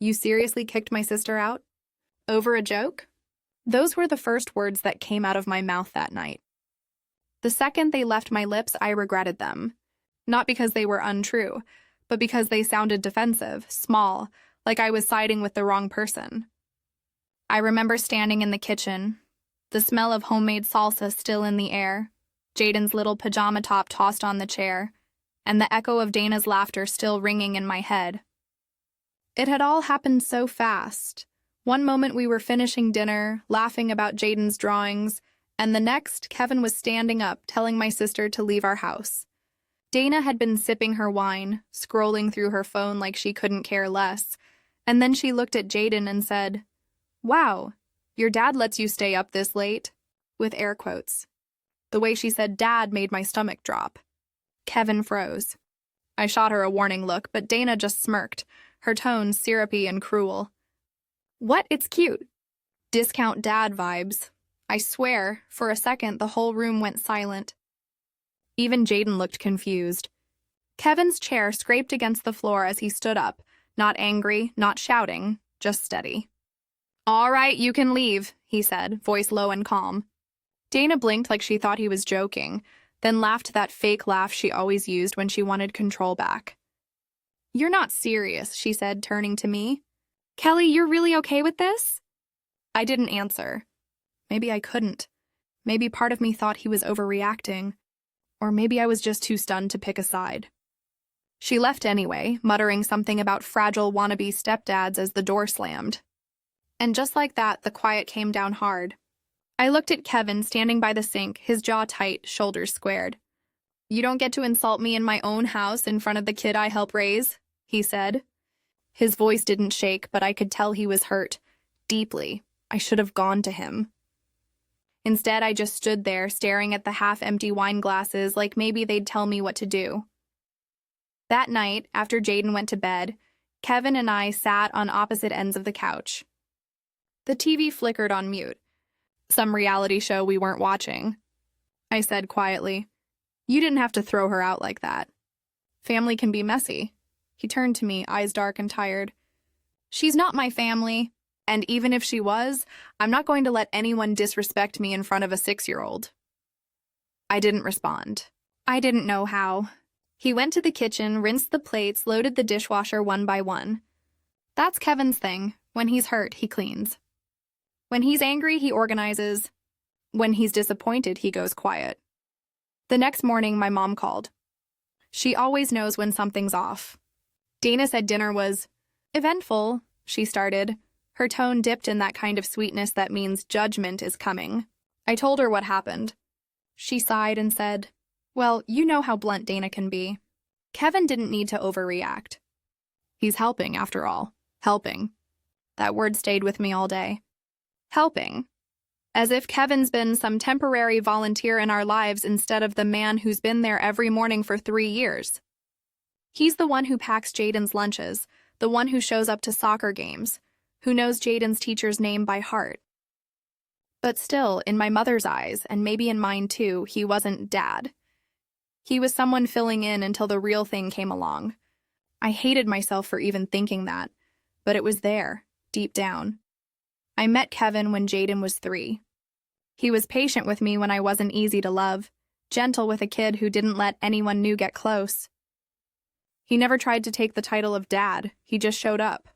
You seriously kicked my sister out? Over a joke? Those were the first words that came out of my mouth that night. The second they left my lips, I regretted them. Not because they were untrue, but because they sounded defensive, small, like I was siding with the wrong person. I remember standing in the kitchen, the smell of homemade salsa still in the air, Jaden's little pajama top tossed on the chair, and the echo of Dana's laughter still ringing in my head. It had all happened so fast. One moment we were finishing dinner, laughing about Jaden's drawings, and the next, Kevin was standing up, telling my sister to leave our house. Dana had been sipping her wine, scrolling through her phone like she couldn't care less, and then she looked at Jaden and said, "Wow, your dad lets you stay up this late," with air quotes. The way she said dad made my stomach drop. Kevin froze. I shot her a warning look, but Dana just smirked, her tone syrupy and cruel. "What? It's cute." Discount dad vibes. I swear, for a second, the whole room went silent. Even Jaden looked confused. Kevin's chair scraped against the floor as he stood up, not angry, not shouting, just steady. "All right, you can leave," he said, voice low and calm. Dana blinked like she thought he was joking, then laughed that fake laugh she always used when she wanted control back. "You're not serious," she said, turning to me. "Qley, you're really okay with this?" I didn't answer. Maybe I couldn't. Maybe part of me thought he was overreacting. Or maybe I was just too stunned to pick a side. She left anyway, muttering something about fragile wannabe stepdads as the door slammed. And just like that, the quiet came down hard. I looked at Kevin standing by the sink, his jaw tight, shoulders squared. "You don't get to insult me in my own house in front of the kid I help raise," he said. His voice didn't shake, but I could tell he was hurt. Deeply. I should have gone to him. Instead, I just stood there, staring at the half-empty wine glasses like maybe they'd tell me what to do. That night, after Jaden went to bed, Kevin and I sat on opposite ends of the couch. The TV flickered on mute. Some reality show we weren't watching. I said quietly, "You didn't have to throw her out like that. Family can be messy." He turned to me, eyes dark and tired. "She's not my family, and even if she was, I'm not going to let anyone disrespect me in front of a 6-year-old. I didn't respond. I didn't know how. He went to the kitchen, rinsed the plates, loaded the dishwasher one by one. That's Kevin's thing. When he's hurt, he cleans. When he's angry, he organizes. When he's disappointed, he goes quiet. The next morning, my mom called. She always knows when something's off. Dana said dinner was eventful, she started. Her tone dipped in that kind of sweetness that means judgment is coming. I told her what happened. She sighed and said, "Well, you know how blunt Dana can be. Kevin didn't need to overreact. He's helping, after all. Helping." That word stayed with me all day. Helping. As if Kevin's been some temporary volunteer in our lives instead of the man who's been there every morning for 3 years. He's the one who packs Jaden's lunches, the one who shows up to soccer games, who knows Jaden's teacher's name by heart. But still, in my mother's eyes, and maybe in mine too, he wasn't Dad. He was someone filling in until the real thing came along. I hated myself for even thinking that, but it was there, deep down. I met Kevin when Jaden was 3. He was patient with me when I wasn't easy to love, gentle with a kid who didn't let anyone new get close. He never tried to take the title of Dad, he just showed up.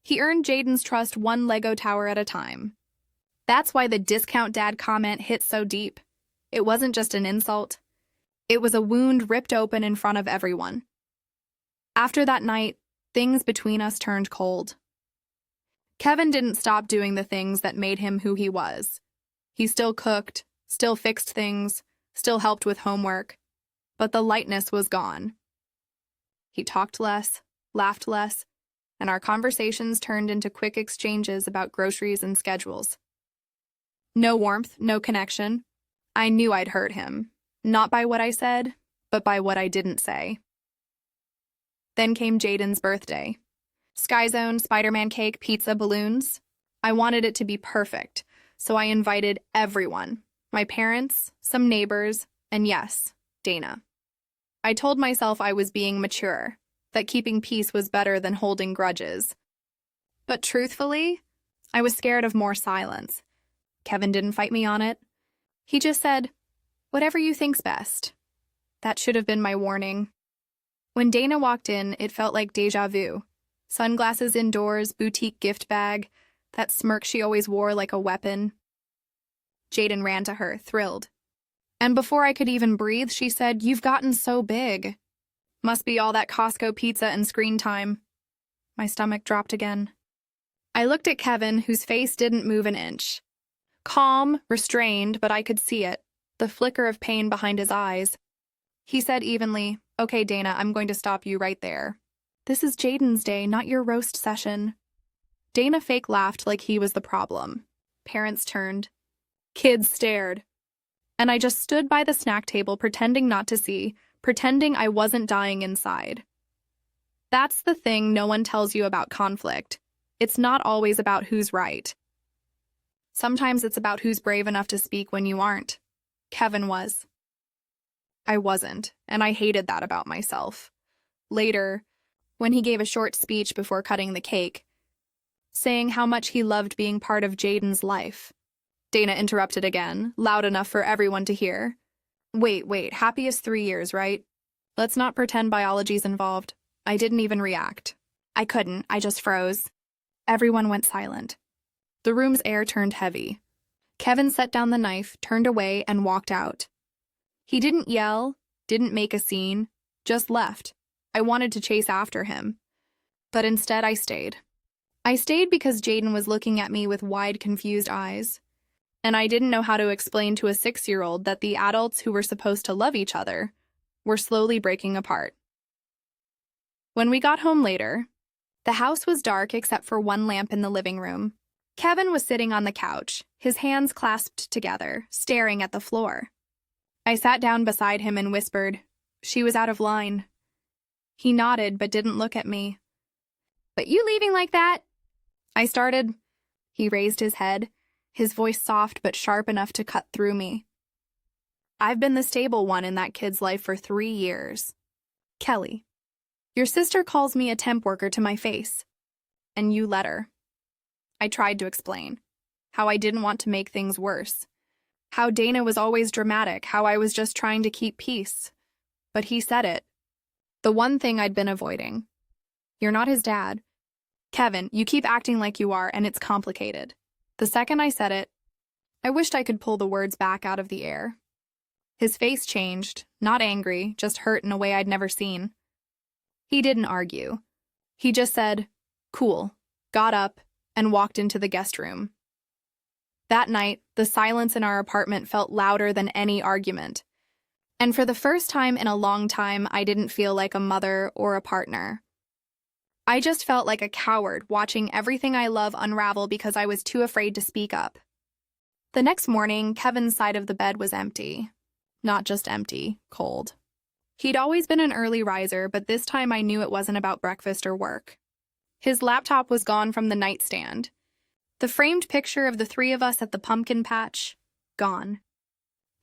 He earned Jaden's trust one Lego tower at a time. That's why the discount dad comment hit so deep. It wasn't just an insult. It was a wound ripped open in front of everyone. After that night, things between us turned cold. Kevin didn't stop doing the things that made him who he was. He still cooked, still fixed things, still helped with homework, but the lightness was gone. He talked less, laughed less, and our conversations turned into quick exchanges about groceries and schedules. No warmth, no connection. I knew I'd hurt him, not by what I said, but by what I didn't say. Then came Jaden's birthday. Sky Zone, Spider-Man cake, pizza, balloons. I wanted it to be perfect, so I invited everyone. My parents, some neighbors, and yes, Dana. I told myself I was being mature, that keeping peace was better than holding grudges. But truthfully, I was scared of more silence. Kevin didn't fight me on it. He just said, "Whatever you think's best." That should have been my warning. When Dana walked in, it felt like déjà vu. Sunglasses indoors, boutique gift bag, that smirk she always wore like a weapon. Jaden ran to her, thrilled. And before I could even breathe, she said, "You've gotten so big. Must be all that Costco pizza and screen time." My stomach dropped again. I looked at Kevin, whose face didn't move an inch. Calm, restrained, but I could see it, the flicker of pain behind his eyes. He said evenly, "Okay, Dana, I'm going to stop you right there. This is Jaden's day, not your roast session." Dana fake laughed like he was the problem. Parents turned. Kids stared. And I just stood by the snack table pretending not to see, pretending I wasn't dying inside. That's the thing no one tells you about conflict. It's not always about who's right. Sometimes it's about who's brave enough to speak when you aren't. Kevin was. I wasn't, and I hated that about myself. Later, when he gave a short speech before cutting the cake, saying how much he loved being part of Jaden's life, Dana interrupted again, loud enough for everyone to hear. Wait, happiest 3 years, right? Let's not pretend biology's involved." I didn't even react. I couldn't, I just froze. Everyone went silent. The room's air turned heavy. Kevin set down the knife, turned away, and walked out. He didn't yell, didn't make a scene, just left. I wanted to chase after him. But instead I stayed. I stayed because Jaden was looking at me with wide, confused eyes. And I didn't know how to explain to a 6-year-old that the adults who were supposed to love each other were slowly breaking apart. When we got home later, the house was dark except for one lamp in the living room. Kevin was sitting on the couch, his hands clasped together, staring at the floor. I sat down beside him and whispered, "She was out of line." He nodded but didn't look at me. "But you leaving like that?" I started. He raised his head, his voice soft but sharp enough to cut through me. "I've been the stable one in that kid's life for 3 years. Qley, your sister calls me a temp worker to my face. And you let her." I tried to explain how I didn't want to make things worse, how Dana was always dramatic, how I was just trying to keep peace. But he said it. The one thing I'd been avoiding. "You're not his dad. Kevin, you keep acting like you are, and it's complicated." The second I said it, I wished I could pull the words back out of the air. His face changed, not angry, just hurt in a way I'd never seen. He didn't argue. He just said, "Cool," got up, and walked into the guest room. That night, the silence in our apartment felt louder than any argument. And for the first time in a long time, I didn't feel like a mother or a partner. I just felt like a coward watching everything I love unravel because I was too afraid to speak up. The next morning, Kevin's side of the bed was empty. Not just empty, cold. He'd always been an early riser, but this time I knew it wasn't about breakfast or work. His laptop was gone from the nightstand. The framed picture of the 3 of us at the pumpkin patch, gone.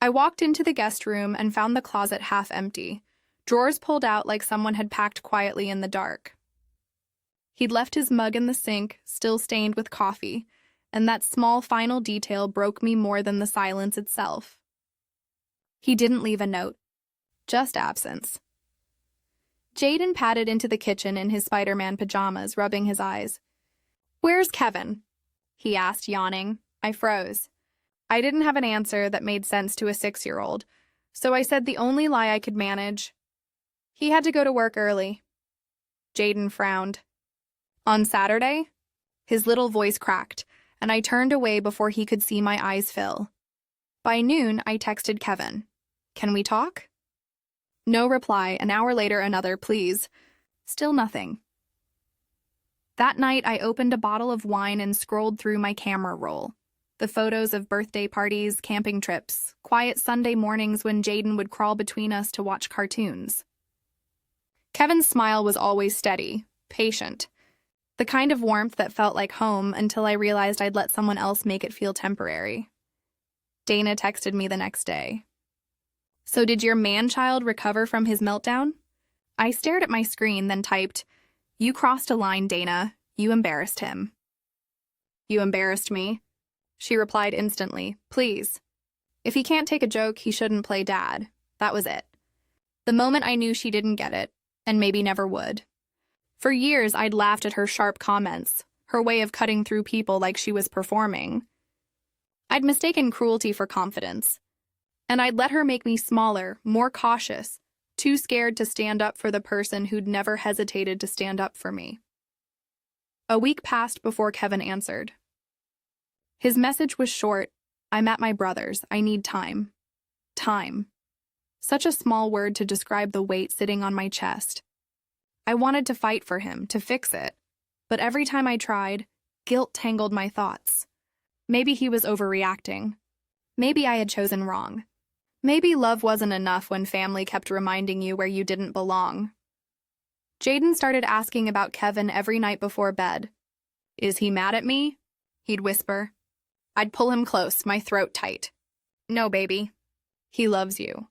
I walked into the guest room and found the closet half empty, drawers pulled out like someone had packed quietly in the dark. He'd left his mug in the sink, still stained with coffee, and that small final detail broke me more than the silence itself. He didn't leave a note, just absence. Jaden padded into the kitchen in his Spider-Man pajamas, rubbing his eyes. "Where's Kevin?" he asked, yawning. I froze. I didn't have an answer that made sense to a 6-year-old, so I said the only lie I could manage. "He had to go to work early." Jaden frowned. "On Saturday?" His little voice cracked, and I turned away before he could see my eyes fill. By noon, I texted Kevin, "Can we talk?" No reply. An hour later, another, "Please." Still nothing. That night, I opened a bottle of wine and scrolled through my camera roll. The photos of birthday parties, camping trips, quiet Sunday mornings when Jaden would crawl between us to watch cartoons. Kevin's smile was always steady, patient. The kind of warmth that felt like home until I realized I'd let someone else make it feel temporary. Dana texted me the next day. "So did your man-child recover from his meltdown?" I stared at my screen, then typed, "You crossed a line, Dana. You embarrassed him. You embarrassed me, she replied instantly. Please. If he can't take a joke, he shouldn't play dad. That was it. The moment I knew she didn't get it, and maybe never would. For years, I'd laughed at her sharp comments, her way of cutting through people like she was performing. I'd mistaken cruelty for confidence. And I'd let her make me smaller, more cautious, too scared to stand up for the person who'd never hesitated to stand up for me. A week passed before Kevin answered. His message was short. I'm at my brother's. I need time. Time. Such a small word to describe the weight sitting on my chest. I wanted to fight for him, to fix it. But every time I tried, guilt tangled my thoughts. Maybe he was overreacting. Maybe I had chosen wrong. Maybe love wasn't enough when family kept reminding you where you didn't belong. Jaden started asking about Kevin every night before bed. Is he mad at me? He'd whisper. I'd pull him close, my throat tight. No, baby. He loves you.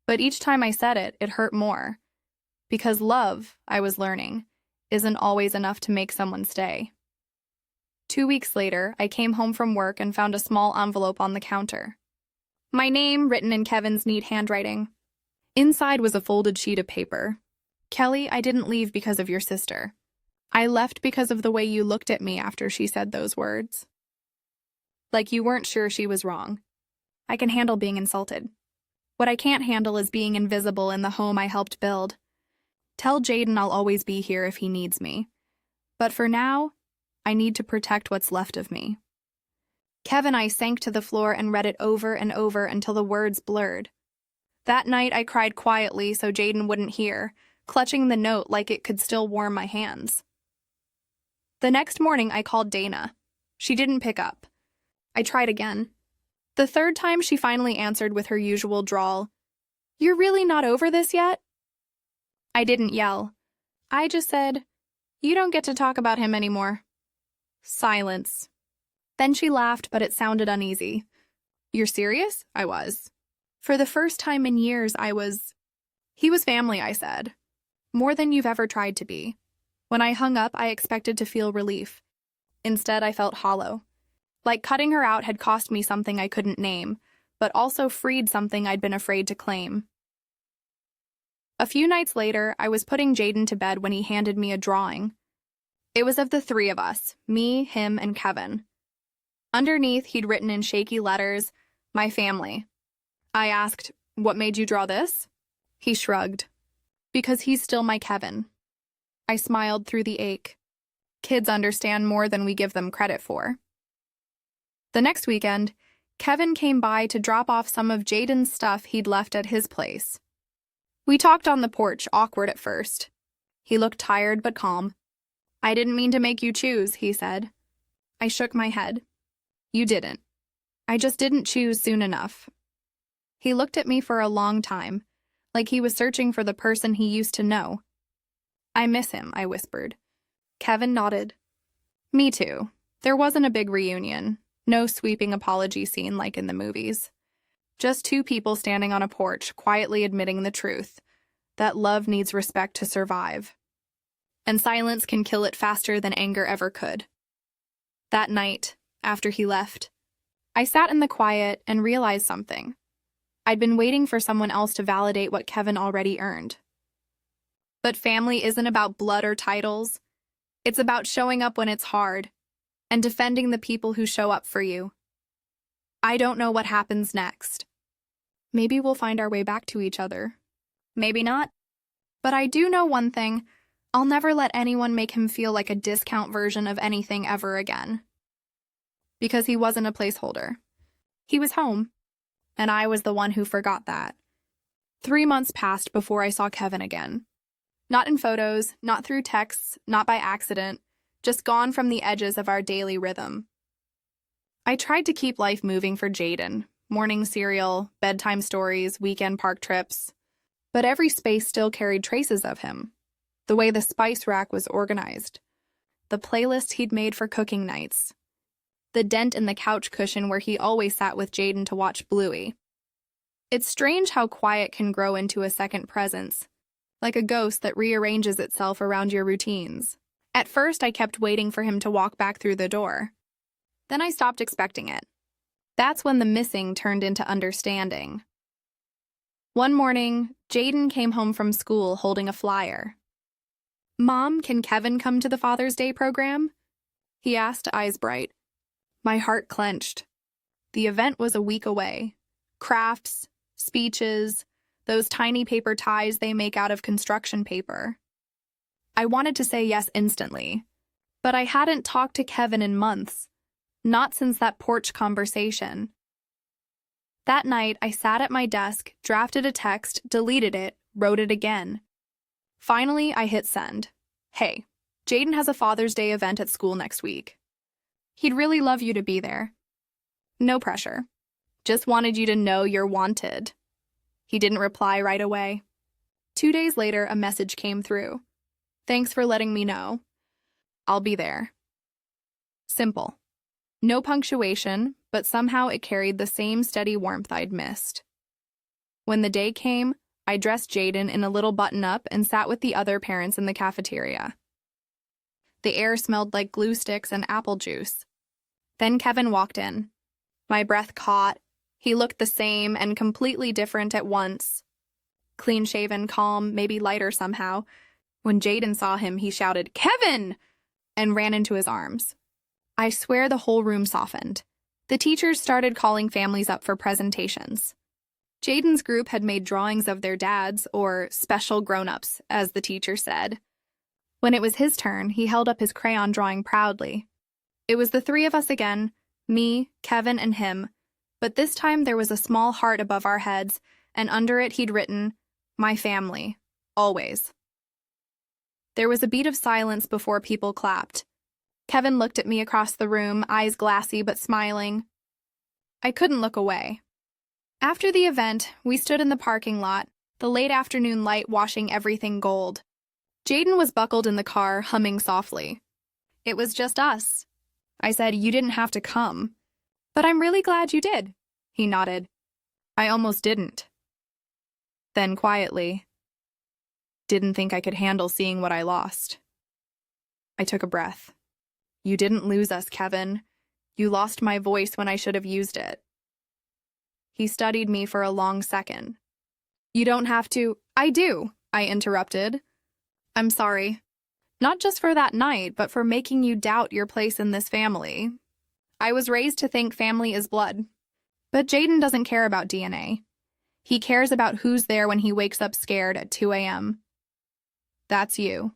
But each time I said it, it hurt more. Because love, I was learning, isn't always enough to make someone stay. 2 weeks later, I came home from work and found a small envelope on the counter. My name written in Kevin's neat handwriting. Inside was a folded sheet of paper. Qley, I didn't leave because of your sister. I left because of the way you looked at me after she said those words. Like you weren't sure she was wrong. I can handle being insulted. What I can't handle is being invisible in the home I helped build. Tell Jaden I'll always be here if he needs me. But for now, I need to protect what's left of me. Kevin, I sank to the floor and read it over and over until the words blurred. That night, I cried quietly so Jaden wouldn't hear, clutching the note like it could still warm my hands. The next morning, I called Dana. She didn't pick up. I tried again. The third time, she finally answered with her usual drawl. You're really not over this yet? I didn't yell. I just said, you don't get to talk about him anymore. Silence. Then she laughed, but it sounded uneasy. You're serious? I was. For the first time in years, I was. He was family, I said. More than you've ever tried to be. When I hung up, I expected to feel relief. Instead, I felt hollow. Like cutting her out had cost me something I couldn't name, but also freed something I'd been afraid to claim. A few nights later, I was putting Jaden to bed when he handed me a drawing. It was of the three of us, me, him, and Kevin. Underneath, he'd written in shaky letters, my family. I asked, what made you draw this? He shrugged. Because he's still my Kevin. I smiled through the ache. Kids understand more than we give them credit for. The next weekend, Kevin came by to drop off some of Jaden's stuff he'd left at his place. We talked on the porch, awkward at first. He looked tired but calm. I didn't mean to make you choose, he said. I shook my head. You didn't. I just didn't choose soon enough. He looked at me for a long time, like he was searching for the person he used to know. I miss him, I whispered. Kevin nodded. Me too. There wasn't a big reunion. No sweeping apology scene like in the movies. Just two people standing on a porch, quietly admitting the truth, that love needs respect to survive. And silence can kill it faster than anger ever could. That night, after he left, I sat in the quiet and realized something. I'd been waiting for someone else to validate what Kevin already earned. But family isn't about blood or titles. It's about showing up when it's hard and defending the people who show up for you. I don't know what happens next. Maybe we'll find our way back to each other. Maybe not. But I do know one thing. I'll never let anyone make him feel like a discount version of anything ever again. Because he wasn't a placeholder. He was home. And I was the one who forgot that. 3 months passed before I saw Kevin again. Not in photos, not through texts, not by accident, just gone from the edges of our daily rhythm. I tried to keep life moving for Jaden, morning cereal, bedtime stories, weekend park trips. But every space still carried traces of him. The way the spice rack was organized. The playlist he'd made for cooking nights. The dent in the couch cushion where he always sat with Jaden to watch Bluey. It's strange how quiet can grow into a second presence, like a ghost that rearranges itself around your routines. At first, I kept waiting for him to walk back through the door. Then I stopped expecting it. That's when the missing turned into understanding. One morning, Jaden came home from school holding a flyer. "Mom, can Kevin come to the Father's Day program?" he asked, eyes bright. My heart clenched. The event was a week away. Crafts, speeches, those tiny paper ties they make out of construction paper. I wanted to say yes instantly, but I hadn't talked to Kevin in months, not since that porch conversation. That night, I sat at my desk, drafted a text, deleted it, wrote it again. Finally, I hit send. "Hey, Jaden has a Father's Day event at school next week. He'd really love you to be there. No pressure. Just wanted you to know you're wanted." He didn't reply right away. 2 days later, a message came through. "Thanks for letting me know. I'll be there." Simple. No punctuation, but somehow it carried the same steady warmth I'd missed. When the day came, I dressed Jaden in a little button-up and sat with the other parents in the cafeteria. The air smelled like glue sticks and apple juice. Then Kevin walked in. My breath caught. He looked the same and completely different at once. Clean-shaven, calm, maybe lighter somehow. When Jaden saw him, he shouted, "Kevin!" and ran into his arms. I swear the whole room softened. The teachers started calling families up for presentations. Jaden's group had made drawings of their dads, or special grown-ups, as the teacher said. When it was his turn, he held up his crayon drawing proudly. It was the three of us again, me, Kevin, and him, but this time there was a small heart above our heads, and under it he'd written, "My family, always." There was a beat of silence before people clapped. Kevin looked at me across the room, eyes glassy but smiling. I couldn't look away. After the event, we stood in the parking lot, the late afternoon light washing everything gold. Jaden was buckled in the car, humming softly. "It was just us." I said, "You didn't have to come." "But I'm really glad you did," he nodded. "I almost didn't." Then quietly, "Didn't think I could handle seeing what I lost." I took a breath. "You didn't lose us, Kevin. You lost my voice when I should have used it." He studied me for a long second. "You don't have to—" "I do," I interrupted. "I'm sorry. Not just for that night, but for making you doubt your place in this family. I was raised to think family is blood. But Jaden doesn't care about DNA. He cares about who's there when he wakes up scared at 2 a.m. That's you."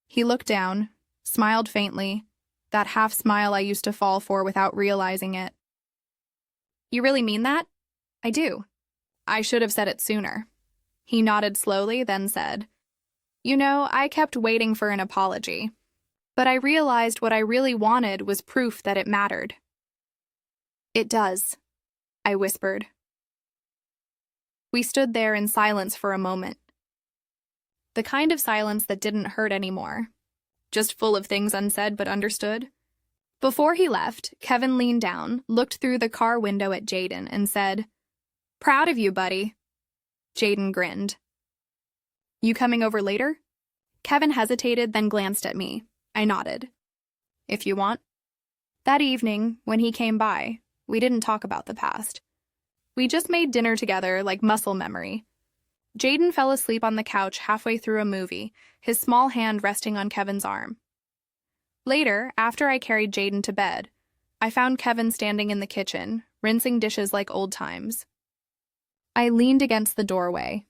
He looked down, smiled faintly, that half smile I used to fall for without realizing it. "You really mean that?" "I do. I should have said it sooner." He nodded slowly, then said, "You know, I kept waiting for an apology. But I realized what I really wanted was proof that it mattered." "It does," I whispered. We stood there in silence for a moment. The kind of silence that didn't hurt anymore, just full of things unsaid but understood. Before he left, Kevin leaned down, looked through the car window at Jaden, and said, "Proud of you, buddy." Jaden grinned. "You coming over later?" Kevin hesitated, then glanced at me. I nodded. "If you want." That evening, when he came by, we didn't talk about the past. We just made dinner together like muscle memory. Jaden fell asleep on the couch halfway through a movie, his small hand resting on Kevin's arm. Later, after I carried Jaden to bed, I found Kevin standing in the kitchen, rinsing dishes like old times. I leaned against the doorway.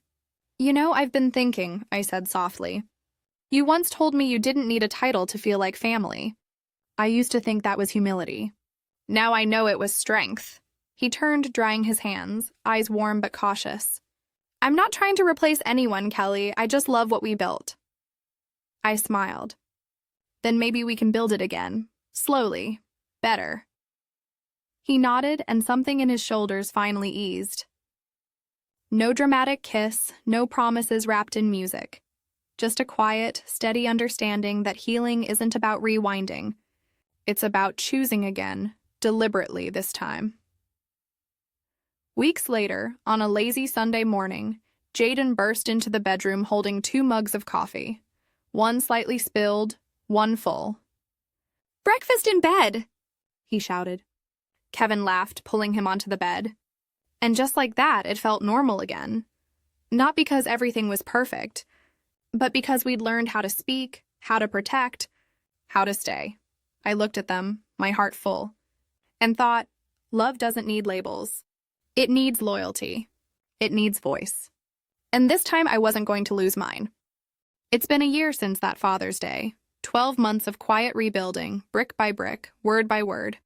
"You know, I've been thinking," I said softly. "You once told me you didn't need a title to feel like family. I used to think that was humility. Now I know it was strength." He turned, drying his hands, eyes warm but cautious. "I'm not trying to replace anyone, Qley. I just love what we built." I smiled. "Then maybe we can build it again. Slowly. Better." He nodded, and something in his shoulders finally eased. No dramatic kiss, no promises wrapped in music. Just a quiet, steady understanding that healing isn't about rewinding. It's about choosing again, deliberately this time. Weeks later, on a lazy Sunday morning, Jaden burst into the bedroom holding 2 mugs of coffee. One slightly spilled, one full. "Breakfast in bed!" he shouted. Kevin laughed, pulling him onto the bed. And just like that, it felt normal again. Not because everything was perfect, but because we'd learned how to speak, how to protect, how to stay. I looked at them, my heart full, and thought, love doesn't need labels. It needs loyalty. It needs voice. And this time I wasn't going to lose mine. It's been a year since that Father's Day. 12 months of quiet rebuilding, brick by brick, word by word.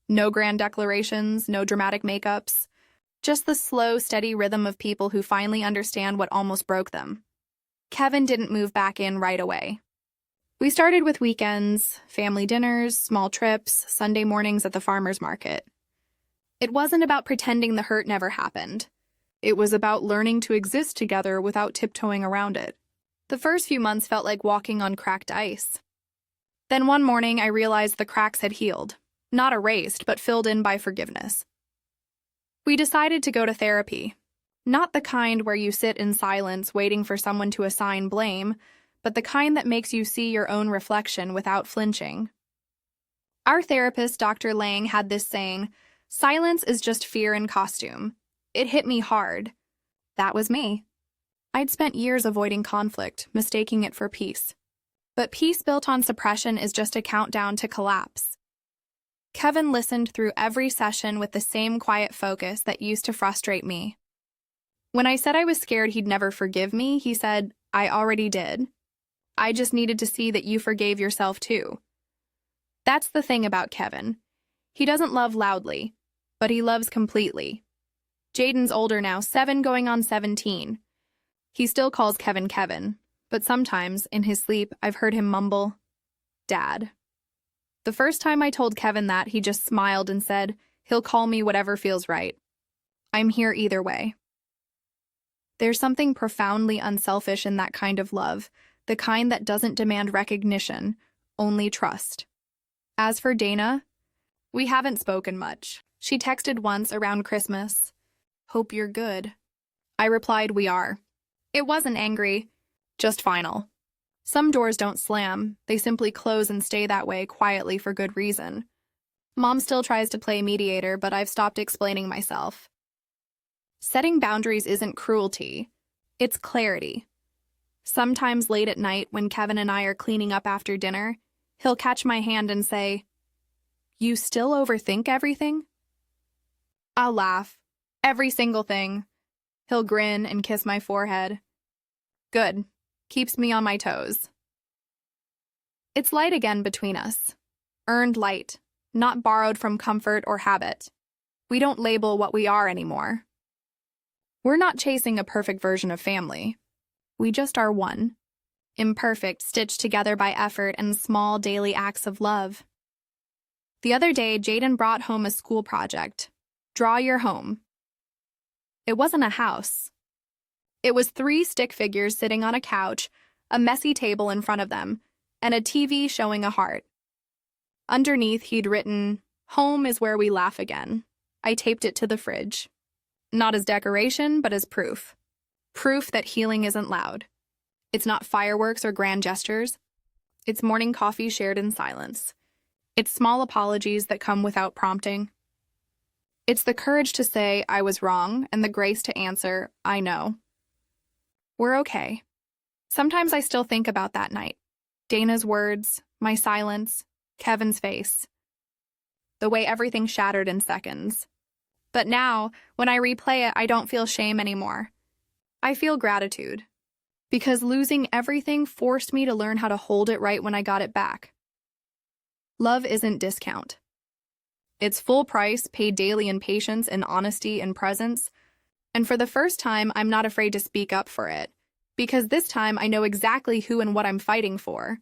No grand declarations, no dramatic makeups. Just the slow, steady rhythm of people who finally understand what almost broke them. Kevin didn't move back in right away. We started with weekends, family dinners, small trips, Sunday mornings at the farmer's market. It wasn't about pretending the hurt never happened. It was about learning to exist together without tiptoeing around it. The first few months felt like walking on cracked ice. Then one morning I realized the cracks had healed, not erased, but filled in by forgiveness. We decided to go to therapy. Not the kind where you sit in silence waiting for someone to assign blame, but the kind that makes you see your own reflection without flinching. Our therapist, Dr. Lang, had this saying, "Silence is just fear in costume." It hit me hard. That was me. I'd spent years avoiding conflict, mistaking it for peace. But peace built on suppression is just a countdown to collapse. Kevin listened through every session with the same quiet focus that used to frustrate me. When I said I was scared he'd never forgive me, he said, "I already did. I just needed to see that you forgave yourself too." That's the thing about Kevin. He doesn't love loudly, but he loves completely. Jaden's older now, 7 going on 17. He still calls Kevin Kevin, but sometimes, in his sleep, I've heard him mumble, "Dad." The first time I told Kevin that, he just smiled and said, "He'll call me whatever feels right. I'm here either way." There's something profoundly unselfish in that kind of love, the kind that doesn't demand recognition, only trust. As for Dana, we haven't spoken much. She texted once around Christmas, "Hope you're good." I replied, "We are." It wasn't angry, just final. Some doors don't slam, they simply close and stay that way quietly for good reason. Mom still tries to play mediator, but I've stopped explaining myself. Setting boundaries isn't cruelty, it's clarity. Sometimes late at night, when Kevin and I are cleaning up after dinner, he'll catch my hand and say, "You still overthink everything?" I'll laugh. Every single thing. He'll grin and kiss my forehead. Good. Keeps me on my toes. It's light again between us. Earned light, not borrowed from comfort or habit. We don't label what we are anymore. We're not chasing a perfect version of family. We just are one. Imperfect, stitched together by effort and small daily acts of love. The other day, Jaden brought home a school project. Draw your home. It wasn't a house. It was 3 stick figures sitting on a couch, a messy table in front of them, and a TV showing a heart. Underneath, he'd written, "Home is where we laugh again." I taped it to the fridge. Not as decoration, but as proof. Proof that healing isn't loud. It's not fireworks or grand gestures. It's morning coffee shared in silence. It's small apologies that come without prompting. It's the courage to say, "I was wrong," and the grace to answer, "I know." We're okay. Sometimes I still think about that night. Dana's words, my silence, Kevin's face. The way everything shattered in seconds. But now, when I replay it, I don't feel shame anymore. I feel gratitude. Because losing everything forced me to learn how to hold it right when I got it back. Love isn't discount. It's full price, paid daily in patience and honesty and presence. And for the first time, I'm not afraid to speak up for it. Because this time I know exactly who and what I'm fighting for.